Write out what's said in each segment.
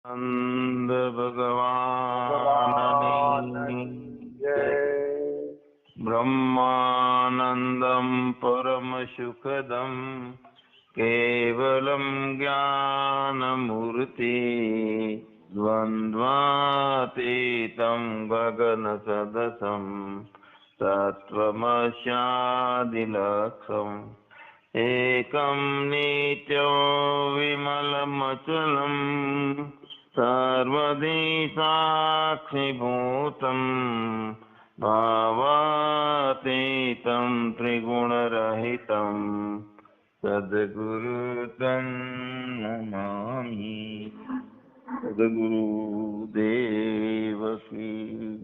નંદ ભગવાનની જય. બ્રહ્માનંદમ પરમ સુખદમ કેવલમ જ્ઞાનમૂર્તિ દ્વંદ્વાતીતમ ગગન સદસમ તત્વમસ્યાદિલક્ષમ એકમ નિત્યં વિમલમચલમ સર્વદી સાક્ષીભૂતમ ભાવાતીતમ ત્રિગુણરહિતમ સદ્ગુરુ તં નમામિ. સદ્ગુરુ દેવ કી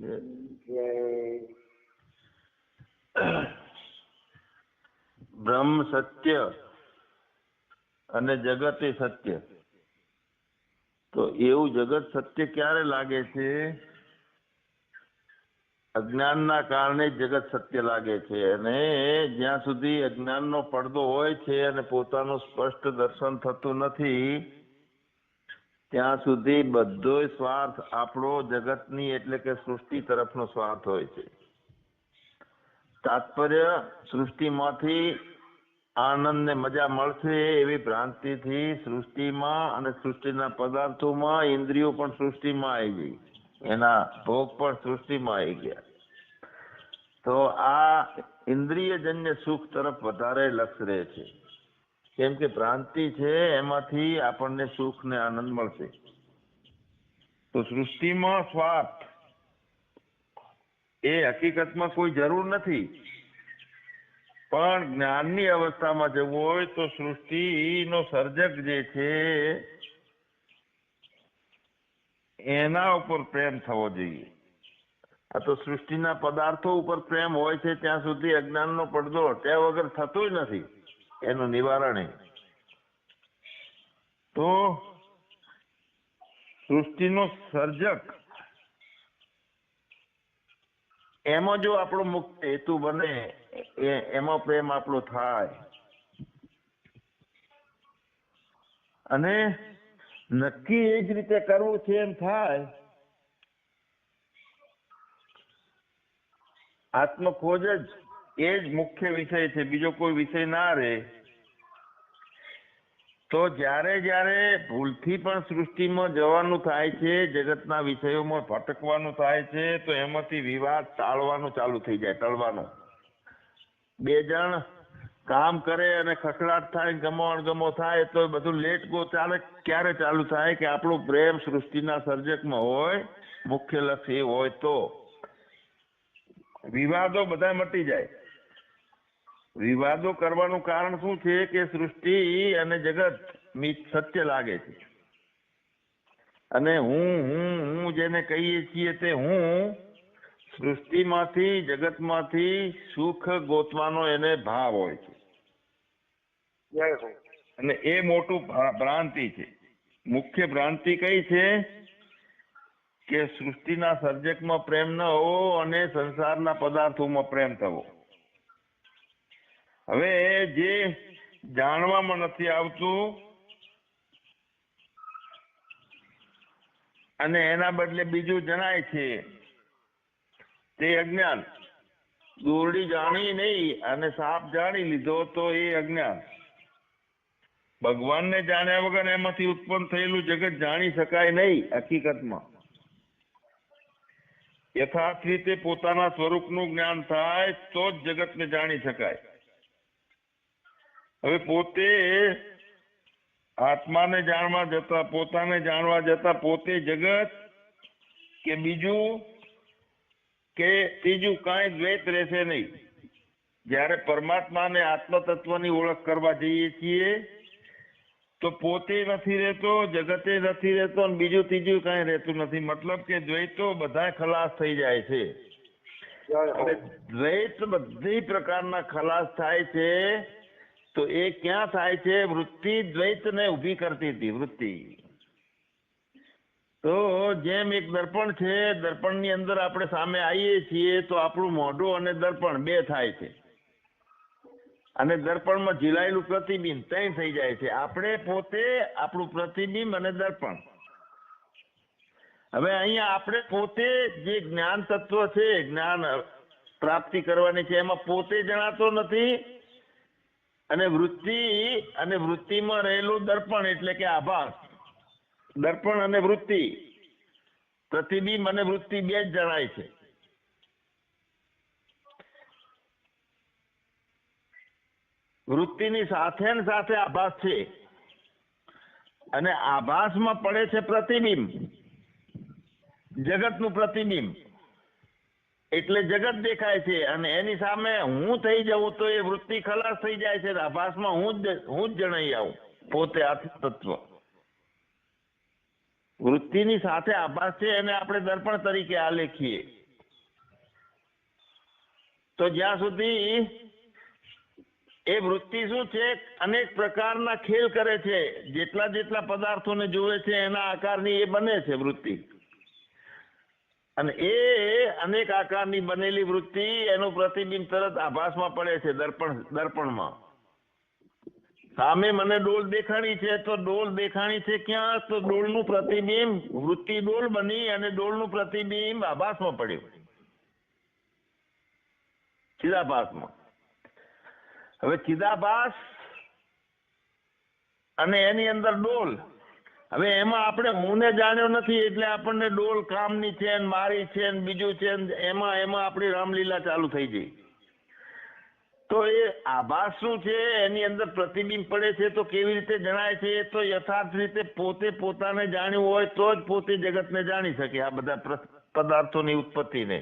જય. બ્રહ્મ સત્ય અને જગત એ સત્ય. તો એવું જગત સત્ય ક્યારે લાગે છે? અજ્ઞાનના કારણે જગત સત્ય લાગે છે. અને જ્યાં સુધી અજ્ઞાનનો પડદો હોય છે અને પોતાનું સ્પષ્ટ દર્શન થતું નથી ત્યાં સુધી બધો સ્વાર્થ આપણો જગતની એટલે કે સૃષ્ટિ તરફનો સ્વાર્થ હોય છે. તાત્પર્ય સૃષ્ટિમાંથી આનંદ ને મજા મળશે એવી ભ્રાંતિથી સૃષ્ટિમાં અને સૃષ્ટિના પદાર્થોમાં ઇન્દ્રિયો પણ સૃષ્ટિમાં આવી ગઈ, એના ભોગ પણ સૃષ્ટિમાં આવી ગયા. તો આ ઇન્દ્રિયજન્ય સુખ તરફ વધારે લક્ષ રહે છે. કેમ કે ભ્રાંતિ છે એમાંથી આપણને સુખ ને આનંદ મળશે. તો સૃષ્ટિમાં સ્વાર્થ એ હકીકતમાં કોઈ જરૂર નથી, પણ જ્ઞાનની અવસ્થામાં જવું હોય તો સૃષ્ટિનો સર્જક જે છે એના ઉપર પ્રેમ થવો જોઈએ. આ તો સૃષ્ટિના પદાર્થો ઉપર પ્રેમ હોય છે ત્યાં સુધી અજ્ઞાનનો પડદો હટ્યા વગર થતો નથી એનું નિવારણ. તો સૃષ્ટિનો સર્જક એમાં જો આપણો મુખ્ય હેતુ બને એમાં પ્રેમ આપણો થાય અને નક્કી એ જ રીતે કરવું છે એમ થાય. આત્મખોજ જ એ જ મુખ્ય વિષય છે, બીજો કોઈ વિષય ના રહે. તો જ્યારે જ્યારે ભૂલથી પણ સૃષ્ટિમાં જવાનું થાય છે, જગતના વિષયોમાં ભટકવાનું થાય છે, તો એમાંથી વિવાદ ટાળવાનું ચાલુ થઈ જાય, ટળવાનું. બે જણ કામ કરે અને ખખડાટ થાય, ગમો થાય તો બધું લેટ ગો ચાલે. ક્યારે ચાલુ થાય કે આપણો પ્રેમ સૃષ્ટિના સર્જકમાં હોય, મુખ્ય લક્ષ્ય એ હોય તો વિવાદો બધા મટી જાય. વિવાદો કરવાનું કારણ શું છે કે સૃષ્ટિ અને જગત સત્ય લાગે છે. અને હું જેને કહીએ છીએ તે હું સૃષ્ટિમાંથી જગતમાંથી સુખ ગોતવાનો એને ભાવ હોય છે. અને એ મોટું ભ્રાંતિ છે. મુખ્ય ભ્રાંતિ કઈ છે કે સૃષ્ટિના સર્જકમાં પ્રેમ ન હોવો અને સંસારના પદાર્થોમાં પ્રેમ થવો. હવે જે જાણવામાં નથી આવતું અને એના બદલે બીજું જણાય છે તે અજ્ઞાન. દોરડી જાણી નહીં અને સાપ જાણી લીધો તો એ અજ્ઞાન. ભગવાનને જાણ્યા વગર એમાંથી ઉત્પન્ન થયેલું જગત જાણી શકાય નહીં. હકીકતમાં યથાર્થ રીતે પોતાના સ્વરૂપનું જ્ઞાન થાય તો જ જગતને જાણી શકાય. હવે પોતે આત્માને જાણવા જતા, પોતાને જાણવા જતા પોતે જગત કે બીજું કે ત્રીજું કાંઈ દ્વૈત રહેશે નહીં. જ્યારે પરમાત્માને આત્મ તત્વની ઓળખ કરવા જઈએ છીએ તો પોતે નથી રહેતો, જગતે નથી રહેતો અને બીજું ત્રીજું કાંઈ રહેતું નથી. મતલબ કે દ્વૈતો બધા ખલાસ થઈ જાય છે. દ્વૈત બધી પ્રકારના ખલાસ થાય છે. તો એ ક્યાં થાય છે? વૃત્તિ દ્વૈતને ઊભી કરતી હતી. વૃત્તિ તો જેમ એક દર્પણ છે, દર્પણની અંદર આપણે સામે આવીએ છીએ તો આપણું મોઢું અને દર્પણ બે થાય છે. અને દર્પણમાં ઝીલાયેલું પ્રતિબિંબ ત્રણ થઈ જાય છે. આપણે પોતે આપણું પ્રતિબિંબ અને દર્પણ. હવે અહીંયા આપણે પોતે જે જ્ઞાન તત્વ છે, જ્ઞાન પ્રાપ્તિ કરવાની છે, એમાં પોતે જણાતો નથી, અને વૃત્તિમાં રહેલું દર્પણ એટલે કે આભાસ, દર્પણ અને વૃત્તિ, પ્રતિબિંબ અને વૃત્તિ બે જ જણાય છે. વૃત્તિની સાથે ને સાથે આભાસ છે, અને આભાસમાં પડે છે પ્રતિબિંબ, જગતનું પ્રતિબિંબ, એટલે જગત દેખાય છે, અને એની સામે હું થઈ જાઉં તો એ વૃત્તિ ખલાસ થઈ જાય છે. આભાસમાં હું જ જણાઈ આવું, પોતે આત્મ તત્વ. વૃત્તિની સાથે આભાસ છે, એને આપણે દર્પણ તરીકે આલેખીએ. તો જ્યાં સુધી એ વૃત્તિ શું છે, અનેક પ્રકારના ખેલ કરે છે, જેટલા પદાર્થોને જોવે છે એના આકારની એ બને છે વૃત્તિ, અને એ અનેક આકારની બનેલી વૃત્તિ એનું પ્રતિબિંબ તરત આભાસમાં પડે છે, દર્પણમાં. સામે મને ડોલ દેખાણી છે, તો ડોલ દેખાણી છે ક્યાં? તો ડોલનું પ્રતિબિંબ, વૃત્તિ ડોલ બની અને ડોલનું પ્રતિબિંબ આભાસમાં પડ્યું, ચિદાભાસમાં. હવે ચિદાભાસ અને એની અંદર ડોલ, હવે એમાં આપણે હુંને જાણ્યો નથી, એટલે આપણને ડોલ કામની છે ને મારી છે ને બીજું છે ને એમાં આપણી રામલીલા ચાલુ થઈ ગઈ. તો એ આભાસ શું છે, એની અંદર પ્રતિબિંબ પડે છે, તો કેવી રીતે જણાય છે? તો યથાર્થ રીતે પોતે પોતાને જાણ્યું હોય તો જ પોતે જગતને જાણી શકે, આ બધા પદાર્થોની ઉત્પત્તિને.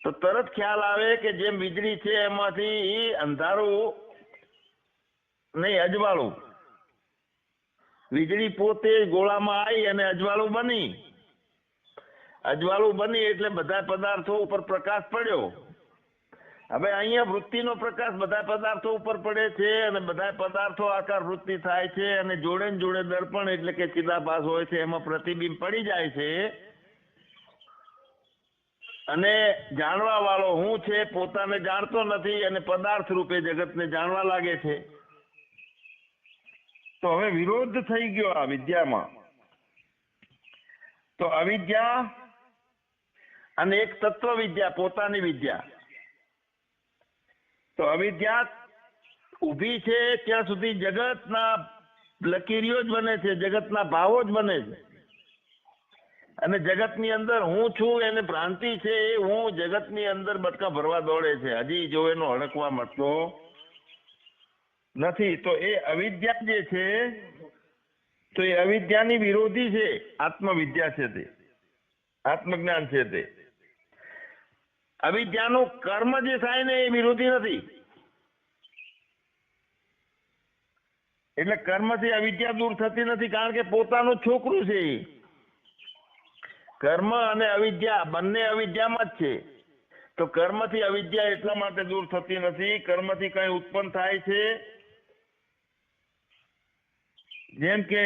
તો તરત ખ્યાલ આવે કે જેમ વીજળી છે એમાંથી અંધારું નહીં, અજવાળું. વીજળી પોતે ગોળામાં આવી અને અજવાળું બની એટલે બધા પદાર્થો ઉપર પ્રકાશ પડ્યો. હવે અહીંયા વૃત્તિનો પ્રકાશ બધા પદાર્થો ઉપર પડે છે, અને બધા પદાર્થો આકાર વૃત્તિ થાય છે, અને જોડે ને જોડે દર્પણ એટલે કે ચિદાભાસ હોય છે, એમાં પ્રતિબિંબ પડી જાય છે, અને જાણવા વાળો હું છે પોતાને જાણતો નથી, અને પદાર્થ રૂપે જગતને જાણવા લાગે છે. તો હવે વિરોધ થઈ ગયો આ વિદ્યામાં. તો અવિદ્યા અને એક તત્વ વિદ્યા, પોતાની વિદ્યા. તો અવિદ્યા ઊભી છે ત્યાં સુધી જગતના લકીરીઓ જ બને છે, જગતના ભાવો જ બને છે, અને જગતની અંદર હું છું એને ભ્રાંતિ છે, એ હું જગતની અંદર બટકા ભરવા દોડે છે, હજી જો એનો હડકવા મળતો નથી. તો એ અવિદ્યા જે છે, તો એ અવિદ્યાની વિરોધી છે, આત્મવિદ્યા છે, તે આત્મજ્ઞાન છે. તે અવિદ્યાનું કર્મ જે થાય ને એ વિરોધી નથી, એટલે કર્મથી અવિદ્યા દૂર થતી નથી, કારણ કે પોતાનું છોકરું છે. કર્મ અને અવિદ્યા બંને અવિદ્યામાં જ છે. તો કર્મથી અવિદ્યા એટલા માટે દૂર થતી નથી, કર્મથી કઈ ઉત્પન્ન થાય છે, જેમ કે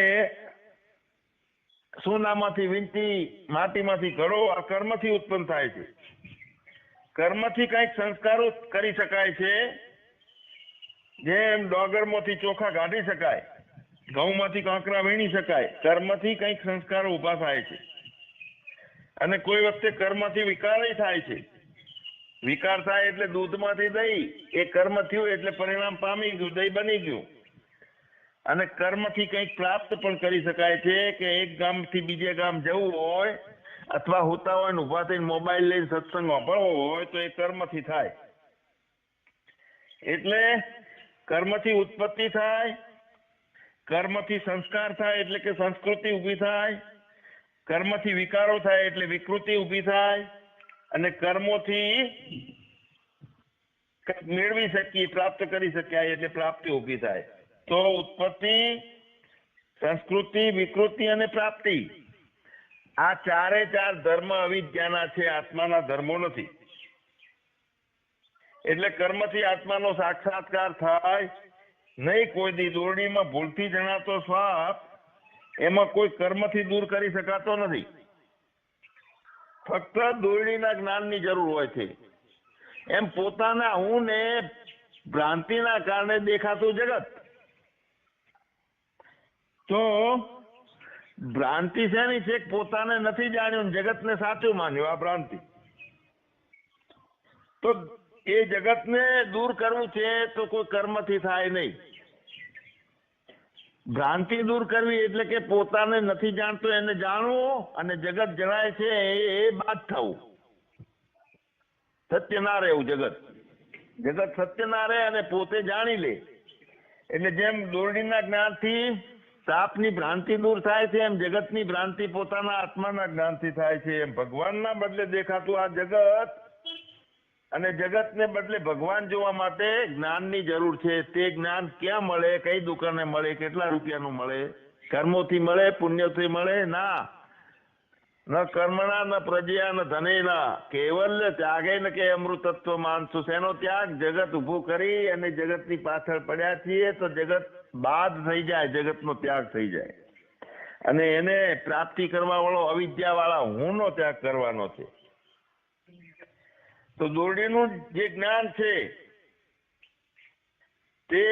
સોનામાંથી વીંટી, માટીમાંથી ઘડો, આ કર્મથી ઉત્પન્ન થાય છે. કર્મથી કઈક સંસ્કારો કરી શકાય છે, જેમ ડોગરમાંથી ચોખા કાઢી શકાય, ઘઉંમાંથી કાંકરા વીણી શકાય. કર્મથી કઈક સંસ્કારો ઉભા થાય છે, અને કોઈ વખતે કર્મથી વિકાર થાય છે. વિકાર થાય એટલે દૂધમાંથી દહીં, એ કર્મ થયું એટલે પરિણામ પામી ગયું, દહીં બની ગયું. અને કર્મથી કંઈક પ્રાપ્ત પણ કરી શકાય છે, કે એક ગામથી બીજે ગામ જવું હોય, અથવા હોતા હોય ને ઉભા થઈને મોબાઈલ લઈને સત્સંગ વાપરવો હોય, તો એ કર્મથી થાય. એટલે કર્મથી ઉત્પત્તિ થાય, કર્મથી સંસ્કાર થાય એટલે કે સંસ્કૃતિ ઊભી થાય, કર્મથી વિકારો થાય એટલે વિકૃતિ ઊભી થાય, અને કર્મોથી મેળવી શકીએ, પ્રાપ્ત કરી શકાય એટલે પ્રાપ્તિ ઊભી થાય. તો ઉત્પત્તિ, સંસ્કૃતિ, વિકૃતિ અને પ્રાપ્તિ, આ ચારે ચાર ધર્મ અવિદ્યાના છે, આત્માના ધર્મો નથી. એટલે કર્મથી આત્માનો સાક્ષાત્કાર થાય નહીં. કોઈ દી દોરડીમાં ભૂલથી જણાતો શ્વાસ, એમાં કોઈ કર્મથી દૂર કરી શકાતો નથી. ફક્ત દોરડીના જ્ઞાનની જરૂર હોય છે. એમ પોતાના હું ને ભ્રાંતિના કારણે દેખાતું જગત, તો ભ્રાંતિ છે ને છે પોતાને નથી જાણ્યું, જગતને સાચું માન્યું, આ ભ્રાંતિ. તો એ જગતને દૂર કરવું છે તો કોઈ કર્મથી થાય નહીં. ભ્રાંતિ દૂર કરવી એટલે કે પોતાને નથી જાણતો એને જાણવું, અને જગત જણાય છે એ બાદ થવું. સત્ય ના રહેવું જગત સત્ય ના રહે અને પોતે જાણી લે. એટલે જેમ દોરડીના જ્ઞાનથી સાપની ભ્રાંતિ દૂર થાય છે, એમ જગતની ભ્રાંતિ પોતાના આત્માના જ્ઞાનથી થાય છે. એમ ભગવાનના બદલે દેખાતું આ જગત અને જગતને બદલે ભગવાન જોવા માટે જ્ઞાનની જરૂર છે. તે જ્ઞાન ક્યાં મળે, કઈ દુકાને મળે, કેટલા રૂપિયાનું મળે? કર્મોથી મળે, પુણ્યથી મળે? ના. ન કર્મણા ન પ્રજયા ન ધનેના કેવલ્ય ત્યાગે ન કે અમૃતત્વ માનસુ. શેનો ત્યાગ? જગત ઉભું કરી અને જગતની પાછળ પડ્યા છીએ તો જગત બાદ થઈ જાય, જગતનો ત્યાગ થઈ જાય, અને એને પ્રાપ્તિ કરવા વાળો અવિદ્યા વાળા હું નો ત્યાગ કરવાનો છે. તો દોરડીનું જે જ્ઞાન છે તે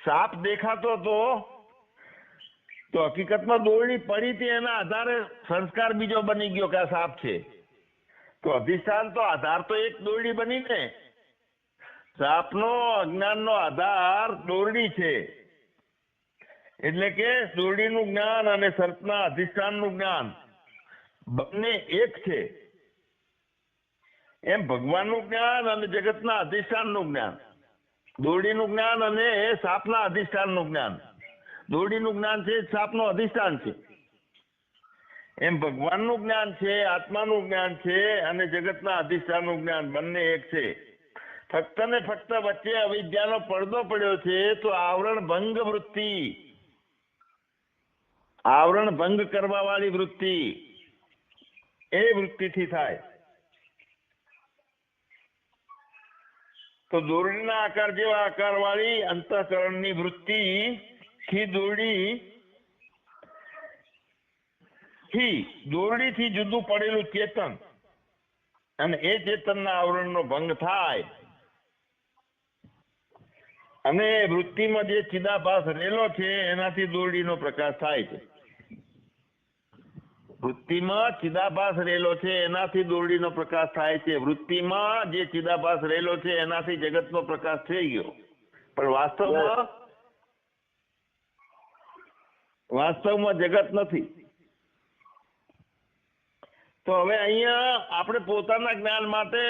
સાપ દેખાતો હતો, તો હકીકતમાં દોરડી પડી હતી, એના આધારે સંસ્કાર બીજો બની ગયો કે આ સાપ છે. તો અધિષ્ઠાન તો આધાર તો એક દોરડી બની ને. સાપનો અજ્ઞાનનો આધાર દોરડી છે. એટલે કે દોરડીનું જ્ઞાન અને સર્પના અધિષ્ઠાનનું જ્ઞાન બંને એક છે. એમ ભગવાનનું જ્ઞાન અને જગતના અધિષ્ઠાનનું જ્ઞાન, દોરડીનું જ્ઞાન અને સાપના અધિષ્ઠાનનું જ્ઞાન. દોરડીનું જ્ઞાન છે સાપનું અધિષ્ઠાન છે. એમ ભગવાનનું જ્ઞાન છે, આત્માનું જ્ઞાન છે અને જગતના અધિષ્ઠાનનું જ્ઞાન બંને એક છે. ફક્ત ને ફક્ત વચ્ચે અવિદ્યાનો પડદો પડ્યો છે. તો આવરણ ભંગ વૃત્તિ, આવરણ ભંગ કરવા વાળી વૃત્તિ, એ વૃત્તિથી થાય. તો દોરડીના આકાર જેવા આકાર વાળી અંતઃકરણની વૃત્તિ થી દોરડીથી જુદું પડેલું ચેતન, અને એ ચેતનના આવરણનો ભંગ થાય અને વૃત્તિમાં જે ચિદાભાસ રહેલો છે એનાથી દોરડીનો પ્રકાશ થાય છે. વૃત્તિમાં ચિદાભાસ રહેલો છે એનાથી દોરડીનો પ્રકાશ થાય છે. વૃત્તિમાં જે ચિદાભાસ રહેલો છે એનાથી જગતનો પ્રકાશ થઈ ગયો, પણ વાસ્તવમાં જગત નથી. તો હવે અહીંયા આપણે પોતાના જ્ઞાન માટે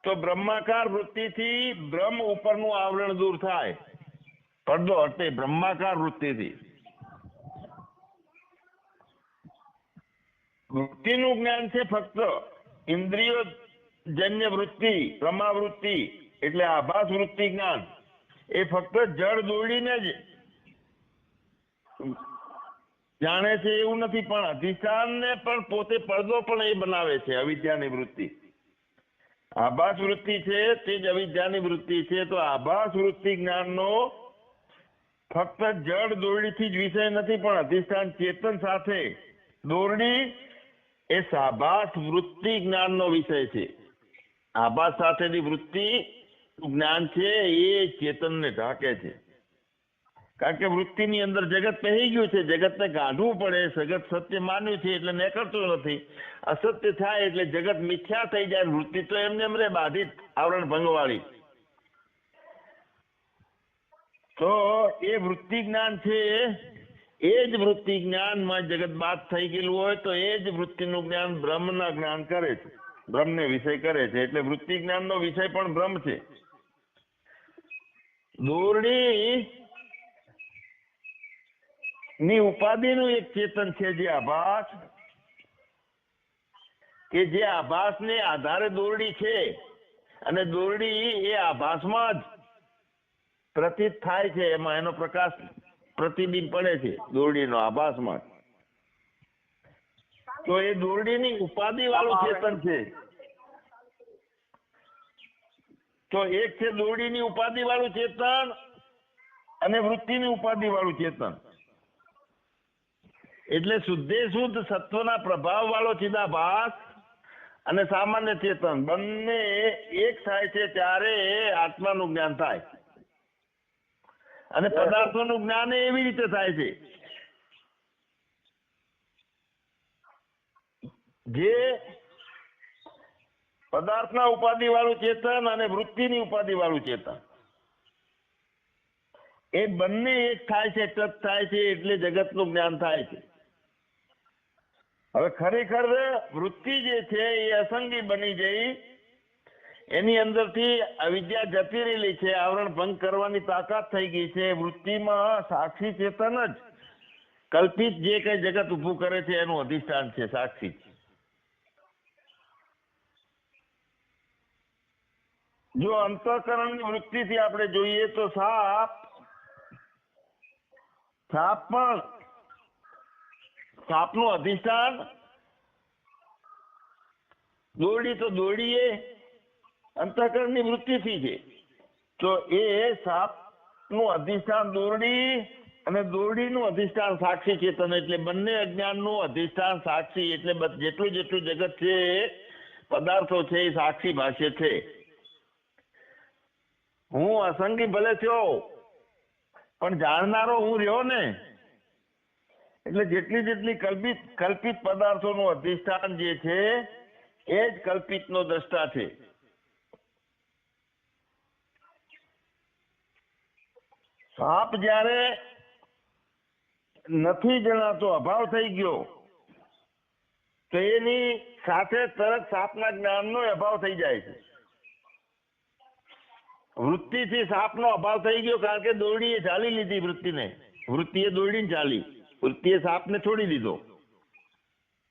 તો બ્રહ્માકાર વૃત્તિથી બ્રહ્મ ઉપરનું આવરણ દૂર થાય, પડદો હટે બ્રહ્માકાર વૃત્તિથી. વૃત્તિનું જ્ઞાન છે ફક્ત ઇન્દ્રિયો જન્ય વૃત્તિ, પ્રમાવૃત્તિ એટલે આભાસ વૃત્તિ જ્ઞાન. એ ફક્ત જળ દોરડીને જ જાણે છે એવું નથી, પણ અધિષ્ઠાનને પણ પોતે પડદો પણ એ બનાવે છે. અવિદ્યાની વૃત્તિ, આભાસ વૃત્તિ છે તે જ અવિદ્યાની વૃત્તિ છે. તો આભાસ વૃત્તિ જ્ઞાનનો ફક્ત જળ દોરડીથી જ વિષય નથી, પણ અધિષ્ઠાન ચેતન સાથે દોરડી એ સાભાસ વૃત્તિ જ્ઞાનનો વિષય છે. આભાસ સાથેની વૃત્તિ જ્ઞાન છે એ ચેતનને ઢાંકે છે. કારણ કે વૃત્તિની અંદર જગત પહેરી ગયું છે, જગતને કાઢવું પડે. જગત સત્ય માન્યું છે એટલે નીકળતું નથી. અસત્ય થાય એટલે જગત મિથ્યા થઈ જાય. વૃત્તિ તો એમને એમ રે બાધિત, આવરણ ભંગવાળી. તો એ વૃત્તિ જ્ઞાન છે, એ જ વૃત્તિ જ્ઞાનમાં જગત બાદ થઈ ગયેલું હોય તો એ જ વૃત્તિનું જ્ઞાન બ્રહ્મના જ્ઞાન કરે છે, બ્રહ્મને વિષય કરે છે. એટલે વૃત્તિ જ્ઞાનનો વિષય પણ બ્રહ્મ છે. દોરડી ની ઉપાધિનું એક ચેતન છે જે આભાસ, કે જે આભાસને આધારે દોરડી છે, અને દોરડી એ આભાસમાં જ પ્રતીત થાય છે. એમાં એનો પ્રકાશ પ્રતિબિંબ પડે છે દોરડીનો આભાસમાં. તો એ દોરડીની ઉપાધિ વાળું ચેતન છે. તો એક છે દોરડીની ઉપાધિ વાળું ચેતન અને વૃત્તિની ઉપાધિ વાળું ચેતન. એટલે શુદ્ધે શુદ્ધ સત્વના પ્રભાવ વાળો ચિદાભાસ અને સામાન્ય ચેતન બંને એક થાય છે ત્યારે આત્માનું જ્ઞાન થાય. અને પદાર્થોનું જ્ઞાન એવી રીતે થાય છે જે પદાર્થના ઉપાધિ વાળું ચેતન અને વૃત્તિની ઉપાધિ વાળું ચેતન, એ બંને એક થાય છે, તત થાય છે, એટલે જગતનું જ્ઞાન થાય છે. હવે ખરેખર વૃત્તિ જે છે એ અસંગી બની જઈ, એની અંદરથી અવિદ્યા જતી રહેલી છે, આવરણ ભંગ કરવાની તાકાત થઈ ગઈ છે. વૃત્તિમાં સાક્ષી ચેતન જ કલ્પિત જે કઈ જગત ઊભું કરે છે એનું અધિષ્ઠાન છે, સાક્ષી. જો અંતઃકરણની વૃત્તિથી આપણે જોઈએ તો સાપ પણ સાપનું અધિષ્ઠાન દોરડી, તો દોરડી એ અંતઃકરણની વૃત્તિથી છે. તો એ સાપનું અધિષ્ઠાન દોરડી અને દોરડીનું અધિષ્ઠાન સાક્ષી ચેતન, એટલે બંને અજ્ઞાનનું અધિષ્ઠાન સાક્ષી. એટલે જેટલું જેટલું જગત છે, પદાર્થો છે, એ સાક્ષી ભાષ્ય છે. હું અસંગી ભલે થયો પણ જાણનારો હું રહ્યો ને, એટલે જેટલી જેટલી કલ્પિત પદાર્થોનું અધિષ્ઠાન જે છે એ જ કલ્પિતનો દ્રષ્ટા છે. સાપ જ્યારે નથી જણાતો, અભાવ થઈ ગયો, તો એની સાથે તરત સાપના જ્ઞાનનો અભાવ થઈ જાય છે. વૃત્તિથી સાપનો અભાવ થઈ ગયો, કારણ કે દોરડીએ ચાલી લીધી વૃત્તિને. વૃત્તિએ દોરડીને ચાલી, વૃત્તિએ સાપને છોડી દીધો.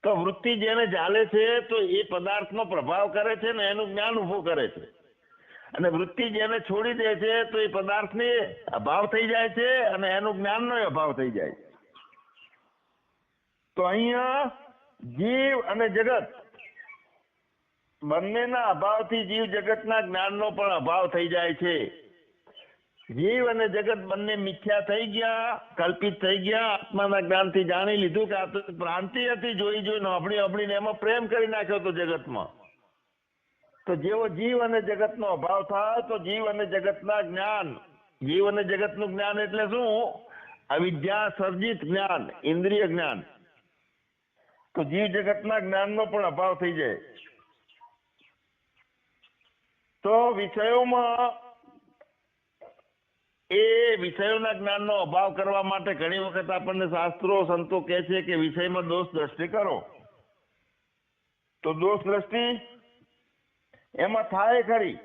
તો વૃત્તિ જેને ચાલે છે તો એ પદાર્થનો પ્રભાવ કરે છે ને એનું જ્ઞાન ઉભું કરે છે. અને વૃત્તિ જેને છોડી દે છે તો એ પદાર્થને અભાવ થઈ જાય છે અને એનું જ્ઞાનનો અભાવ થઈ જાય છે. તો અહીંયા જીવ અને જગત બંનેના અભાવથી જીવ જગતના જ્ઞાનનો પણ અભાવ થઈ જાય છે. જીવ અને જગત બંને મિથ્યા થઈ ગયા, કલ્પિત થઈ ગયા. આત્માના જ્ઞાનથી જાણી લીધું કે આ તો ભ્રાંતિ હતી, જોઈ જોઈને અભડીને એમાં પ્રેમ કરી નાખ્યો તો જગતમાં. તો જેવો જીવ અને જગતનો અભાવ થાય તો જીવ અને જગતના જ્ઞાન, જીવ અને જગતનું જ્ઞાન એટલે શું? અવિદ્યા સર્જિત જ્ઞાન, ઇન્દ્રિય જ્ઞાન. તો જીવ જગતના જ્ઞાનનો પણ અભાવ થઈ જાય. તો વિષયોમાં એ વિષયોના જ્ઞાનનો અભાવ કરવા માટે ઘણી વખત આપણને શાસ્ત્રો સંતો કહે છે કે વિષયમાં દોષ દ્રષ્ટિ કરો. તો દોષ દ્રષ્ટિ એમાં થાય ખરી,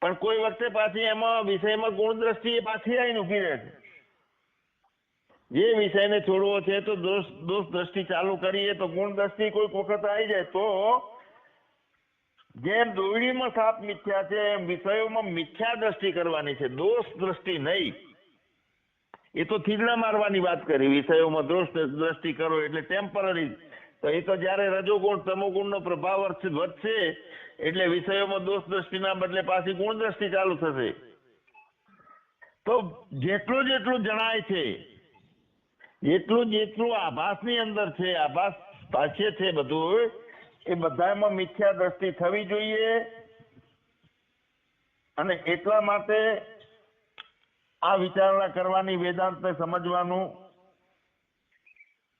પણ કોઈ વખતે પાછી એમાં વિષયમાં ગુણ દ્રષ્ટિ એ પાછી આવીને ઉભી રહે છે. જે વિષયને છોડવો છે તો દોષ દ્રષ્ટિ ચાલુ કરીએ તો ગુણ દ્રષ્ટિ કોઈક વખત આવી જાય. તો જેમ દોરડીમાં સાપ મિથ્યા છે એમ વિષયોમાં મિથ્યા દ્રષ્ટિ કરવાની છે, દોષ દ્રષ્ટિ નહીં. એ તો થીગડા મારવાની વાત કરી. વિષયોમાં દોષ દ્રષ્ટિ કરો એટલે ટેમ્પરરી. તો એ તો જયારે રજોગુણ તમોગુણનો પ્રભાવ વધશે એટલે વિષયોમાં દોષ દ્રષ્ટિના બદલે પાછી ગુણ દ્રષ્ટિ ચાલુ થશે. તો જેટલું જેટલું જણાય છે, જેટલું આભાસની અંદર છે, આભાસ ભાષ્ય છે બધું, એ બધામાં મિથ્યા દ્રષ્ટિ થવી જોઈએ. અને એટલા માટે આ વિચારણા કરવાની, વેદાંતને સમજવાનું.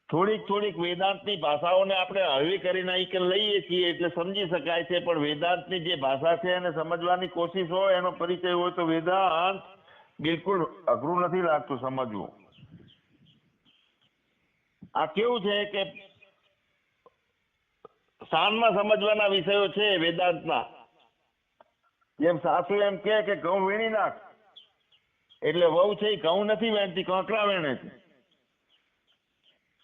થોડીક વેદાંતની ભાષાઓને આપણે હળવી કરી નાખી લઈએ છીએ એટલે સમજી શકાય છે, પણ વેદાંતની જે ભાષા છે એને સમજવાની કોશિશ હોય, એનો પરિચય હોય તો વેદાંત બિલકુલ અઘરું નથી લાગતું સમજવું. આ કેવું છે કે શાનમાં સમજવાના વિષયો છે વેદાંતના. જેમ સાસુ એમ કે ઘઉં વીણી નાખ, એટલે વહુ છે એ ઘઉં નથી વેણતી, કાંકરા વેણે છે.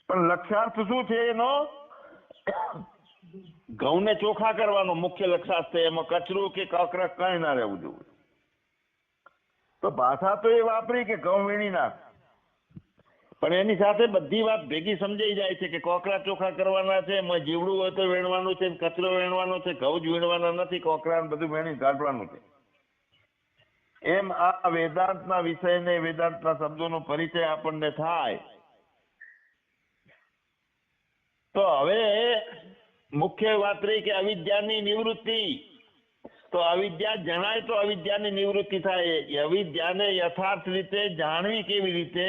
પણ લક્ષાર્થ શું છે એનો? ઘઉંને ચોખા કરવાનો મુખ્ય લક્ષાર્થ છે. એમાં કચરું કે કાંકરા કઈ ના રહેવું જોઈએ. તો ભાષા તો એ વાપરી કે ઘઉં વીણી નાખ, પણ એની સાથે બધી વાત ભેગી સમજાઈ જાય છે કે કોકરા ચોખા કરવાના છે, એમાં જીવડું હોય તો વેણવાનું છે, કચરો વેણવાનો છે, ઘઉં જ વીણવાના નથી, કોકરા બધું વેણી કાઢવાનું છે. એમ આ વેદાંતના વિષયને, વેદાંતના શબ્દોનો પરિચય આપણને થાય. તો હવે મુખ્ય વાત રહી કે અવિદ્યાની નિવૃત્તિ. તો અવિદ્યા જણાય તો અવિદ્યાની નિવૃત્તિ થાય. અવિદ્યાને યથાર્થ રીતે જાણવી કેવી રીતે,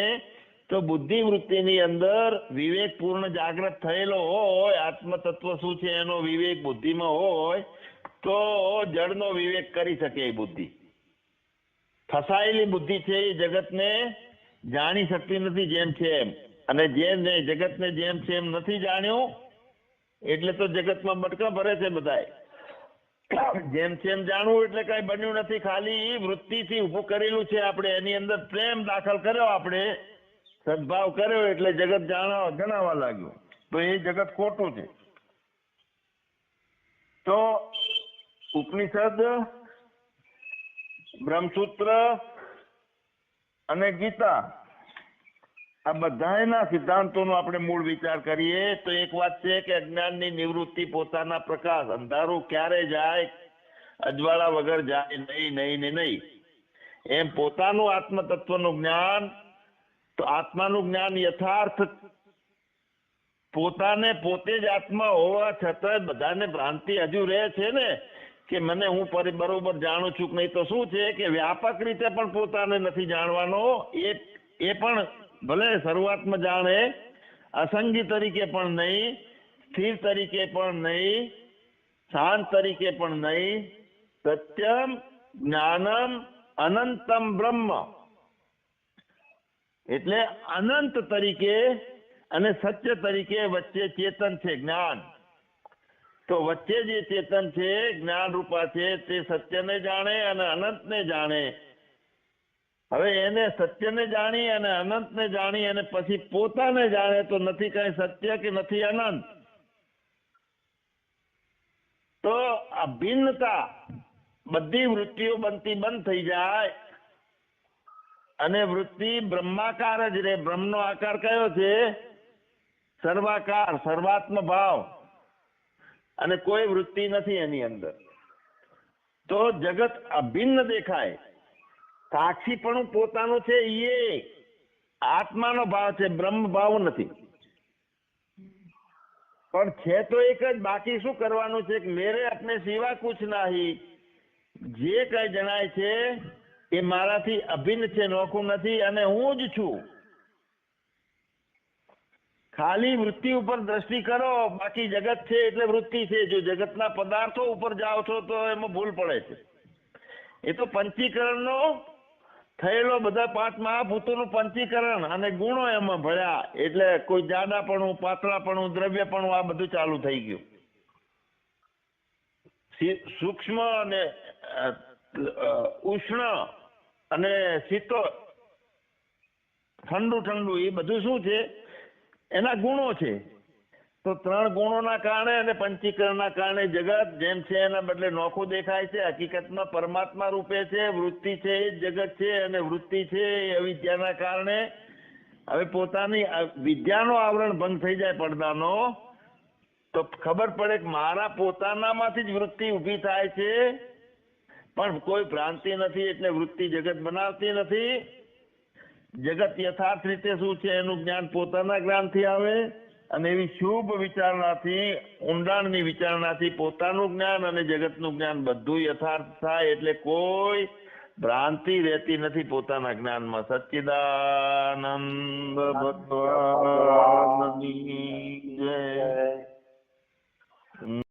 તો બુદ્ધિ વૃત્તિની અંદર વિવેક પૂર્ણ જાગૃત થયેલો હોય, આત્મ તત્વ શું છે એનો વિવેક બુદ્ધિમાં હોય તો જળનો વિવેક કરી શકે એ બુદ્ધિ. ફસાયેલી બુદ્ધિ છે એ જગતને જાણી શકતી નથી જેમ છે એમ, અને જેને જગતને જેમ છે એમ નથી જાણ્યું એટલે તો જગતમાં બટકા ભરે છે બધાય. જેમ છે એમ જાણવું એટલે કઈ બન્યું નથી, ખાલી વૃત્તિથી ઊભું કરેલું છે આપણે, એની અંદર પ્રેમ દાખલ કર્યો, આપણે સદભાવ કર્યો એટલે જગત જણાવવા લાગ્યું, તો એ જગત ખોટું છે. તો ઉપનિષદ, બ્રહ્મસૂત્ર અને ગીતા આ બધાના સિદ્ધાંતોનો આપણે મૂળ વિચાર કરીએ તો એક વાત છે કે અજ્ઞાનની નિવૃત્તિ, પોતાના પ્રકાશ, અંધારું ક્યારે જાય, અજવાળા વગર જાય નહીં નહીં ને નહીં. એમ પોતાનું આત્મ તત્વનું જ્ઞાન, તો આત્માનું જ્ઞાન યથાર્થ પોતાને પોતે જ આત્મા હોવા છતાં બધાને ભ્રાંતિ હજુ રહે છે ને કે મને હું બરોબર જાણું છું કે નહીં. તો શું છે કે વ્યાપક રીતે પણ પોતાને નથી જાણવાનો, એ પણ ભલે શરૂઆતમાં જાણે, અસંગી તરીકે પણ નહીં, સ્થિર તરીકે પણ નહીં, શાંત તરીકે પણ નહીં, સત્યમ જ્ઞાનમ અનંતમ બ્રહ્મ, એટલે અનંત તરીકે અને સત્ય તરીકે વચ્ચે ચેતન છે જ્ઞાન. તો વચ્ચે જે ચેતન છે જ્ઞાન રૂપા છે તે સત્યને જાણે અને અનંતને જાણે. હવે એને સત્યને જાણી અને અનંતને જાણી અને પછી પોતાને જાણે તો નથી કઈ સત્ય કે નથી અનંત. તો આ ભિન્નતા, બધી વૃત્તિઓ બનતી બંધ થઈ જાય અને વૃત્તિ બ્રહ્માકાર જ રહે. બ્રહ્મનો આકાર કયો છે? સર્વાકાર, સર્વાત્મ ભાવ, અને કોઈ વૃત્તિ નથી એની અંદર. તો જગત અભિન્ન દેખાય, સાક્ષીપણું પોતાનું છે એ આત્માનો ભાવ છે, બ્રહ્મ ભાવ નથી. પણ છે તો એક જ, બાકી શું કરવાનું છે કે મેરે અપને સિવા કુછ નાહી. જે કઈ જણાય છે એ મારાથી અભિન્ન છે, નોખું નથી, અને હું જ છું. ખાલી વૃત્તિ ઉપર દ્રષ્ટિ કરો, બાકી જગત છે એટલે વૃત્તિ છે. જો જગતના પદાર્થો ઉપર જાઓ છો તો એમાં ભૂલ પડે છે. એ તો પંચીકરણનો થયેલો, બધા 5 મહાભૂતોનું પંચીકરણ અને ગુણો એમાં ભળ્યા એટલે કોઈ જાડાપણું, પાતળાપણું, દ્રવ્યપણું આ બધું ચાલુ થઈ ગયું. સૂક્ષ્મ અને ઉષ્ણ અને શીતળ, ઠંડુ ઠંડુ, એ બધું શું છે? એના ગુણો છે. તો 3 ગુણોના કારણે અને પંચીકરણના કારણે જગત જેમ છે એના બદલે નોખું દેખાય છે. હકીકતમાં પરમાત્મા રૂપે છે, વૃત્તિ છે એ જ જગત છે, અને વૃત્તિ છે એ અવિદ્યાના કારણે હવે પોતાની વિદ્યાનો આવરણ ભંગ થઈ જાય પડદાનો, તો ખબર પડે કે મારા પોતાનામાંથી જ વૃત્તિ ઊભી થાય છે, પણ કોઈ ભ્રાંતિ નથી એટલે વૃત્તિ જગત બનાવતી નથી. જગત યથાર્થ રીતે શું છે એનું જ્ઞાન પોતાના જ્ઞાનથી આવે, અને એવી શુભ વિચારણાથી, ઊંડાણની વિચારણાથી પોતાનું જ્ઞાન અને જગતનું જ્ઞાન બધું યથાર્થ થાય. એટલે કોઈ ભ્રાંતિ રહેતી નથી પોતાના જ્ઞાનમાં. સચ્ચિદાનંદ ભગવાનની જય.